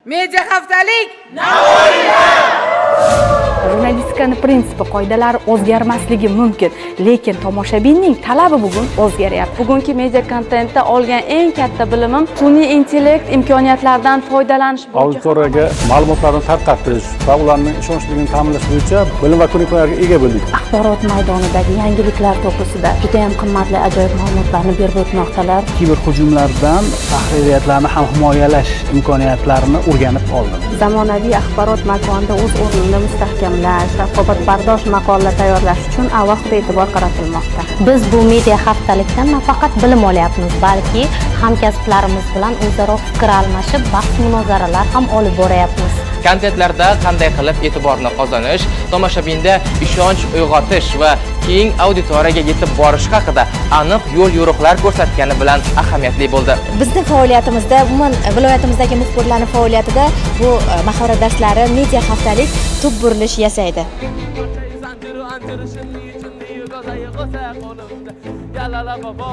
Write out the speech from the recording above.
Media haftalik Jurnalistikaning prinsipi, qoidalari o'zgarmasligi mumkin, lekin tomoshabinning talabi bugun o'zgaryapti. Bugungi media kontentda olgan eng katta bilimim sun'iy intellekt imkoniyatlaridan foydalanish bo'yicha. Auditoriyaga ma'lumotlarni tarqatish va ularning ishonchligini ta'minlash bo'yicha bilim va ko'nikmalarga ega bo'ldik. Axborot maydonidagi yangiliklar to'g'risida juda ham qimmatli ajoyib ma'lumotlarni berib o'tmoqdalar. Kiberhujumlardan tahririyatlarni ham himoyalash imkoniyatlarini o'rganib oldim. Zamonaviy axborot makonida o'z o'rnini mustahkamlash, raqobatbardosh maqola tayyorlash uchun alohida e'tibor qaratilmoqda. Biz bu media haftalikdan nafaqat bilim olyapmiz, balki hamkasblarimiz bilan o'zaro fikr almashib, bahs-munozaralar ham olib boryapmiz. Kontentlarda qanday qilib e'tiborni qozonish, tomoshabinda ishonch uyg'otish va keng auditoriyaga yetib borish haqida aniq yo'l-yo'riqlar ko'rsatgani bilan ahamiyatli bo'ldi. Bizning faoliyatimizda, umuman viloyatimizdagi muxbirlarning faoliyatida bu mahorat darslari media haftalik tub burilish yasaydi. Yalala baba